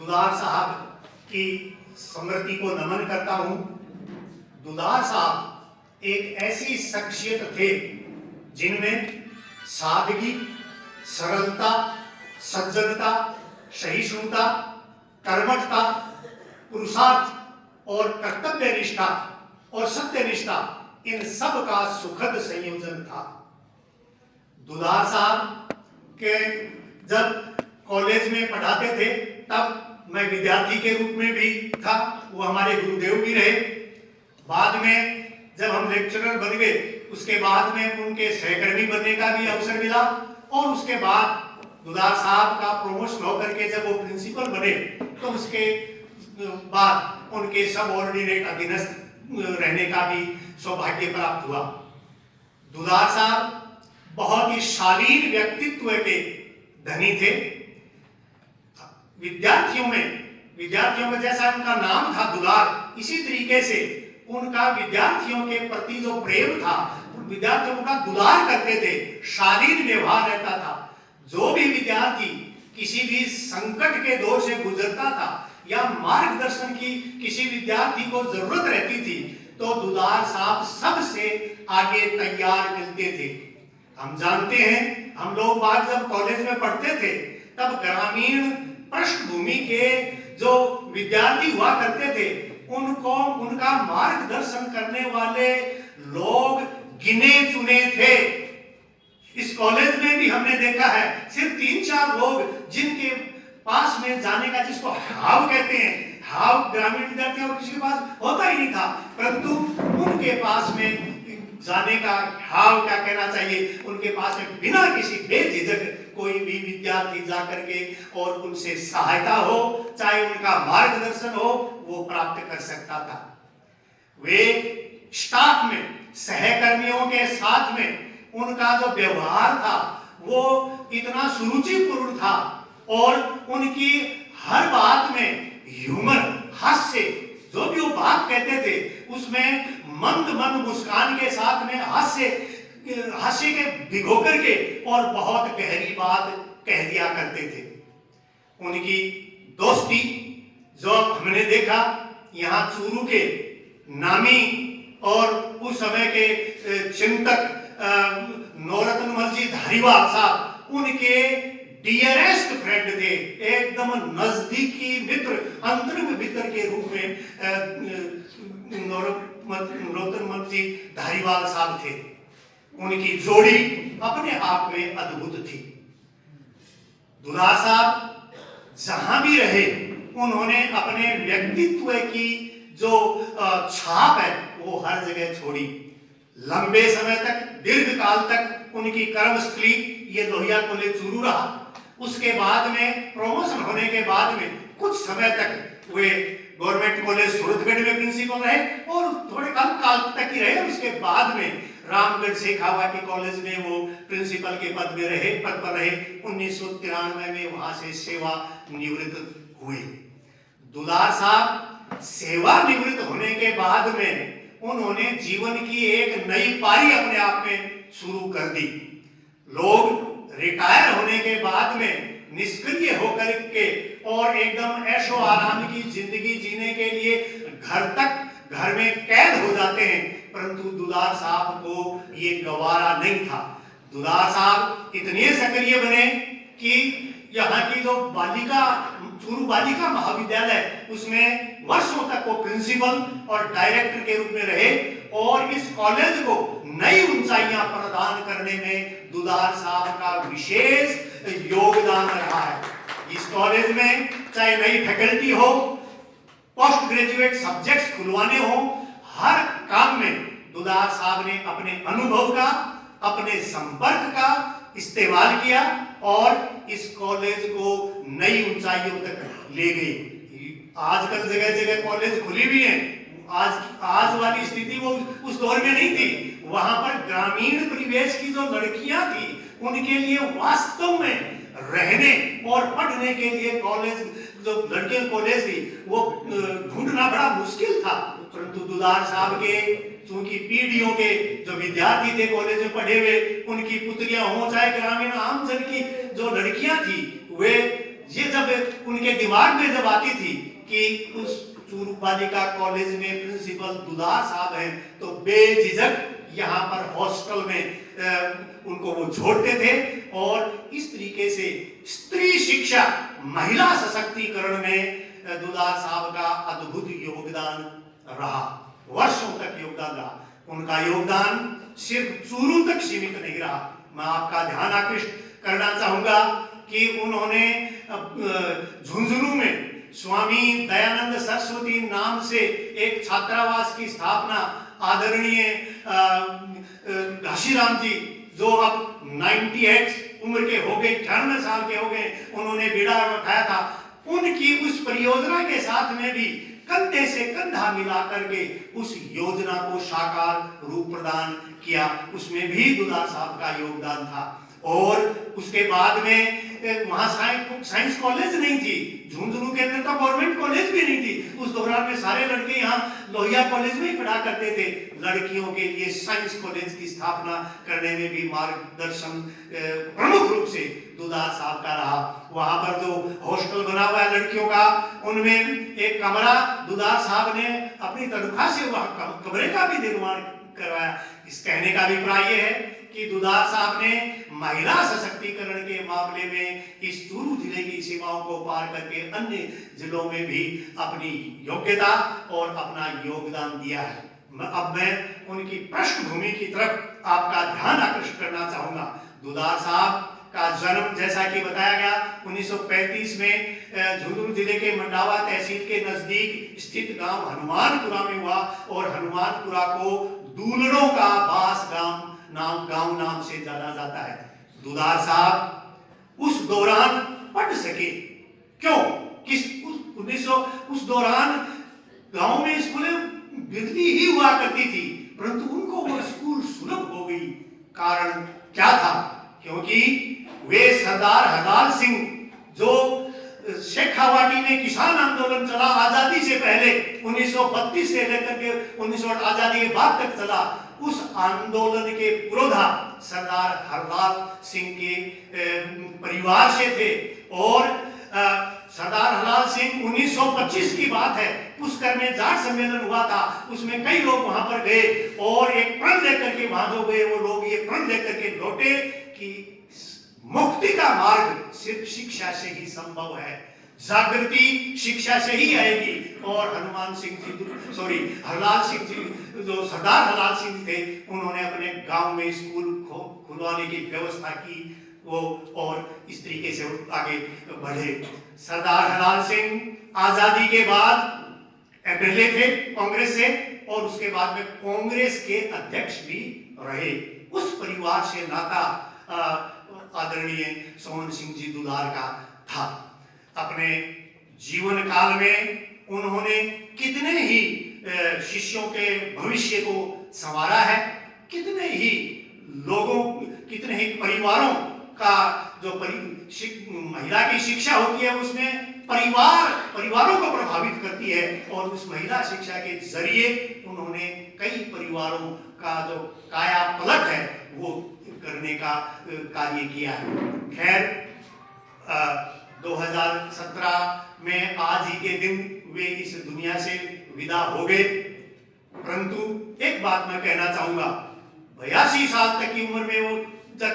दुलार साहब की स्मृति को नमन करता हूं। दुलार साहब एक ऐसी शख्सियत थे जिनमें सादगी, सरलता, सज्जनता, सहिष्णुता, कर्मठता, पुरुषार्थ और कर्तव्य निष्ठा और सत्य निष्ठा, इन सब का सुखद संयोजन था। दुलार साहब के जब कॉलेज में पढ़ाते थे तब मैं विद्यार्थी के रूप में भी था, वो हमारे गुरुदेव भी रहे। बाद में जब हम लेक्चरर बन गए उसके बाद में उनके सहकर्मी बनने का भी अवसर मिला और उसके बाद दुलार साहब का प्रमोशन होकर के जब वो प्रिंसिपल बने तो उसके बाद उनके सबऑर्डिनेट अधीनस्थ रहने का भी सौभाग्य प्राप्त हुआ। दुलार साहब बहुत ही शालीन व्यक्तित्व के धनी थे। विद्यार्थियों में जैसा उनका नाम था दुलार, इसी तरीके से उनका विद्यार्थियों के प्रति जो प्रेम था, विद्यार्थियों का दुलार करते थे, शालीन व्यवहार रहता था। जो भी विद्यार्थी किसी भी संकट के दौर से गुजरता था या मार्गदर्शन की किसी विद्यार्थी को जरूरत रहती थी तो दुलार साहब सबसे आगे तैयार मिलते थे। हम जानते हैं, हम लोग बात जब कॉलेज में पढ़ते थे तब ग्रामीण पृष्ठभूमि के जो विद्यार्थी हुआ करते थे उनको उनका मार्गदर्शन करने वाले लोग गिने चुने थे। इस कॉलेज में भी हमने देखा है सिर्फ 3-4 लोग जिनके पास में जाने का, जिसको हाव कहते हैं, हाव ग्रामीण विद्यार्थी और किसी के पास होता ही नहीं था, परंतु उनके पास में जाने का हाव क्या कहना चाहिए, उनके पास में बिना किसी बेझिझक कोई भी विद्यार्थी जाकर के और उनसे सहायता हो, चाहे उनका मार्गदर्शन हो, वो प्राप्त कर सकता था। वे स्टाफ में सहकर्मियों के साथ में उनका जो व्यवहार था वो इतना सुरुचिपूर्ण था और उनकी हर बात में ह्यूमर, हास्य, जो भी वो बात कहते थे उसमें मंद मुस्कान के साथ में हास्य के भिगो करके और बहुत गहरी बात कह दिया करते थे। उनकी दोस्ती जो हमने देखा यहाँ चूरू के नामी और उस समय के चिंतक नौरत्नमल जी धारीवाल साहब उनके डियरेस्ट फ्रेंड थे, एकदम नजदीकी मित्र, अंतरंग मित्र के रूप में नौरत्नमल जी धारीवाल साहब थे। उनकी जोड़ी अपने आप में अद्भुत थी। दुलार साहब जहां भी रहे उन्होंने अपने व्यक्तित्व की जो छाप है वो हर जगह छोड़ी। लंबे समय तक, दीर्घ काल तक उनकी कर्मस्थली ये लोहिया कॉलेज चूरू रहा। उसके बाद में प्रमोशन होने के बाद में कुछ समय तक वे गवर्नमेंट कॉलेज सूरतगढ़ में प्रिंसिपल रहे और थोड़े कम काल तक ही रहे। उसके बाद में रामगढ़ शेखावाटी कॉलेज में वो प्रिंसिपल के पद पर रहे। 1993 में वहां से सेवा निवृत्त हुए। दुलार साहब सेवा निवृत्त होने के बाद में उन्होंने जीवन की एक नई पारी अपने आप में शुरू कर दी। लोग रिटायर होने के बाद में निष्क्रिय होकर के और एकदम ऐशो आराम की जिंदगी जीने के लिए घर में कैद हो जाते हैं, परंतु दुलार साहब को ये गवारा नहीं था। दुलार साहब इतने सक्रिय बने कि यहाँ की जो चूरू बालिका महाविद्यालय उसमें वर्षों तक वो प्रिंसिपल और डायरेक्टर के रूप में रहे और इस कॉलेज को नई ऊंचाइयां प्रदान करने में दुलार साहब का विशेष योगदान रहा है। इस कॉलेज में चाहे नई फैकल्टी हो, पोस्ट ग्रेजुएट सब्जेक्ट्स खुलवाने हो, हर काम में दुलार साहब ने अपने अनुभव का, अपने संपर्क का इस्तेमाल किया और इस कॉलेज को नई ऊंचाइयों तक ले गए। आजकल जगह जगह कॉलेज खुली भी हैं। आज वाली स्थिति वो उस दौर में नहीं थी। वहां पर ग्रामीण परिवेश की जो लड़कियां थी उनके लिए वास्तव में रहने और पढ़ने के लिए कॉलेज, जो लड़कियां कॉलेज थी वो ढूंढना बड़ा मुश्किल था, परंतु दुलार साहब के चूंकि पीढ़ियों के जो विद्यार्थी थे कॉलेज में पढ़े हुए, उनकी पुत्रियां हो चाहे ग्रामीण आमजन की जो लड़कियां थी वे ये जब उनके दिमाग में जब आती थी कि उस चूरू बालिका कॉलेज में प्रिंसिपल दुलार साहब हैं, तो बेझिझक यहाँ पर हॉस्टल में उनको वो छोड़ते थे। और इस तरीके से स्त्री शिक्षा, महिला सशक्तिकरण में दुलार साहब का अद्भुत योगदान रहा, वर्षों तक योगदान रहा। उनका योगदान सिर्फ चूरू तक सीमित नहीं रहा। मैं आपका ध्यान आकृष्ट करना चाहूंगा कि उन्होंने झुंझुनू में स्वामी दयानंद सरस्वती नाम से एक छात्रावास की स्थापना आदरणीय घाशीराम जी, जो अब 98 उम्र के हो गए, 98 साल के हो गए, उन्होंने बीड़ा उठाया था। उनकी उस परियोजना के साथ में भी कंधे से कंधा मिला करके उस योजना को साकार रूप प्रदान किया, उसमें भी दुलार साहब का योगदान था। और उसके बाद में वहां साइंस कॉलेज नहीं थी, झुंझुनू के अंदर तो गवर्नमेंट कॉलेज भी नहीं थी। उस दौरान में सारे लड़के यहाँ लोहिया कॉलेज में ही पढ़ा करते थे। लड़कियों के लिए साइंस कॉलेज की स्थापना करने में भी मार्गदर्शन प्रमुख रूप से दुलार साहब का रहा। वहां पर जो हॉस्टल बना हुआ है लड़कियों का, उनमें एक कमरा दुलार साहब ने अपनी तनख्वाह से वहां कमरे का भी निर्माण करवाया। इस कहने का अभिप्राय यह है कि दुलार साहब ने महिला सशक्तिकरण के मामले में इस चूरू जिले की सीमाओं को पार करके अन्य जिलों में भी अपनी योग्यता और अपना योगदान दिया है। अब मैं उनकी पृष्ठभूमि की तरफ आपका ध्यान आकर्षित करना चाहूंगा। दुलार साहब का जन्म, जैसा कि बताया गया, 1935 में झुंझुनू जिले के मंडावा तहसील के नजदीक स्थित गांव हनुमानपुरा में हुआ। और हनुमानपुरा को दूलड़ों का बास गांव नाम से जाना जाता है। दुलार साहब उस दौरान पढ़ सके, क्यों? उस दौरान गांव में स्कूलें बिजली ही हुआ करती थी, परंतु उनको वो स्कूल सुलभ हो गई। कारण क्या था? क्योंकि वे सरदार हरलाल सिंह, जो शेखावाटी में किसान आंदोलन चला आजादी से पहले, 1932 से लेकर के 19 आजादी के बाद तक चला, उस आंदोलन के पुरोधा सरदार हरलाल सिंह के परिवार से थे। और सरदार हरलाल सिंह 1925 की बात है, पुष्कर में जाट सम्मेलन हुआ था, उसमें कई लोग वहां पर गए और एक प्रण लेकर के वहां जो गए वो लोग ये प्रण लेकर के लौटे कि मुक्ति का मार्ग सिर्फ शिक्षा से ही संभव है, जागृति शिक्षा से ही आएगी। और हरलाल सिंह जी, जो सरदार हरलाल सिंह थे, उन्होंने अपने गांव में स्कूल खुलवाने की व्यवस्था की वो, और इस तरीके से आगे बढ़े। सरदार हरलाल सिंह आजादी के बाद एमएलए थे कांग्रेस से, और उसके बाद में कांग्रेस के अध्यक्ष भी रहे। उस परिवार से नाता आदरणीय सोहन सिंह जी दुलार का था। अपने जीवन काल में उन्होंने कितने ही शिष्यों के भविष्य को संवारा है, कितने ही लोगों, कितने ही परिवारों का जो महिला की शिक्षा होती है उसमें परिवारों को प्रभावित करती है। और उस महिला शिक्षा के जरिए उन्होंने कई परिवारों का जो काया पलट है वो करने का कार्य किया है। खैर 2017 में आज ही के दिन वे इस दुनिया से विदा हो गए। परंतु एक बात मैं कहना चाहूंगा, 82 साल तक की उम्र में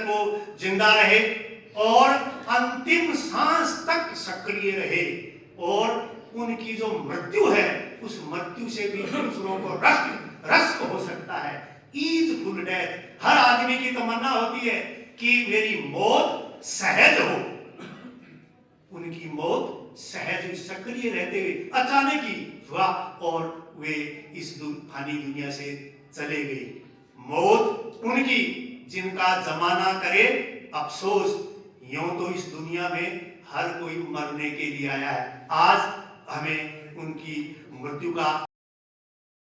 वो जिंदा रहे और अंतिम सांस तक सक्रिय रहे। और उनकी जो मृत्यु है, उस मृत्यु से भी दूसरों को रस्त हो सकता है। ईजफुल डेथ हर आदमी की तमन्ना होती है कि मेरी मौत सहज हो। उनकी मौत सहज, सक्रिय रहते हुए अचानक ही हुआ और वे इस फानी दुनिया से चले गए। मौत उनकी, जिनका जमाना करे अफसोस, यूं तो इस दुनिया में हर कोई मरने के लिए आया है। आज हमें उनकी मृत्यु का,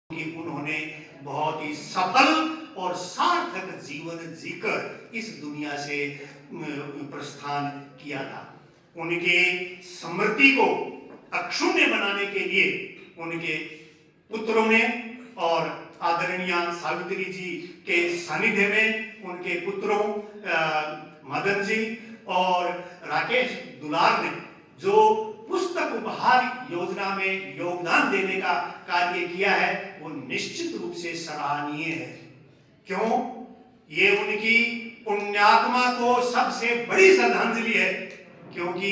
उन्होंने बहुत ही सफल और सार्थक जीवन जीकर इस दुनिया से प्रस्थान किया था। उनके स्मृति को अक्षुण्य बनाने के लिए उनके पुत्रों ने और आदरणीय सावित्री जी के सानिध्य में उनके पुत्रों मदन जी और राकेश दुलार ने जो पुस्तक उपहार योजना में योगदान देने का कार्य किया है वो निश्चित रूप से सराहनीय है। क्यों? ये उनकी पुण्यात्मा को सबसे बड़ी श्रद्धांजलि है, क्योंकि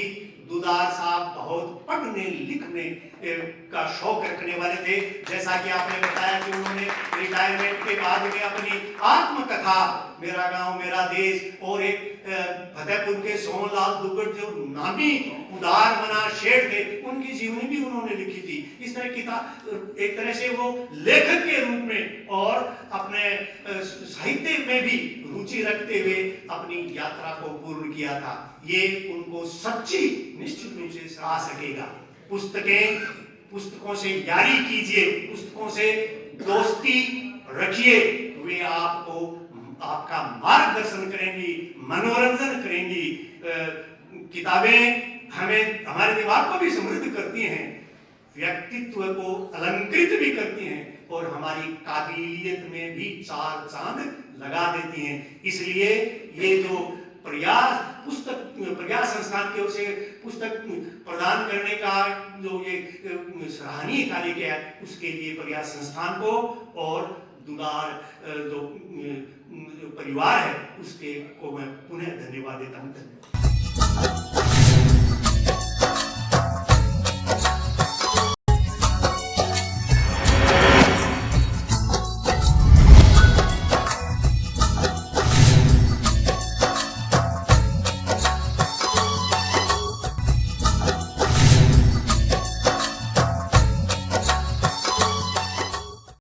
दुदार साहब बहुत पढ़ने लिखने का शौक रखने वाले थे। जैसा कि आपने बताया कि उन्होंने रिटायरमेंट के बाद में अपनी आत्मकथा मेरा गांव मेरा देश और एक फतेहपुर के सोहनलाल दुग्गड़ जो नामी उदार मना शेर थे उनकी जीवनी भी उन्होंने लिखी थी। इस तरह किताब एक तरह से वो लेखक के रूप में और अपने साहित्य में भी रुचि रखते हुए अपनी यात्रा को पूर्ण किया था। ये उनको सच्ची निश्चित रूप से सराह सकेगा। पुस्तकों से यारी कीजिए, पुस्तकों से दोस्ती रखिए, वे आपका मार्गदर्शन करेंगी, मनोरंजन करेंगी। किताबें हमें हमारे दिमाग को भी समृद्ध करती हैं, व्यक्तित्व को अलंकृत भी करती हैं और हमारी काबिलियत में भी चार चांद लगा देती हैं। इसलिए ये जो प्रयास संस्थान की ओर से पुस्तक प्रदान करने का जो ये सराहनीय कार्य किया है उसके लिए प्रयास संस्थान को और दुदार जो परिवार है उसके को मैं पुनः धन्यवाद देता हूँ।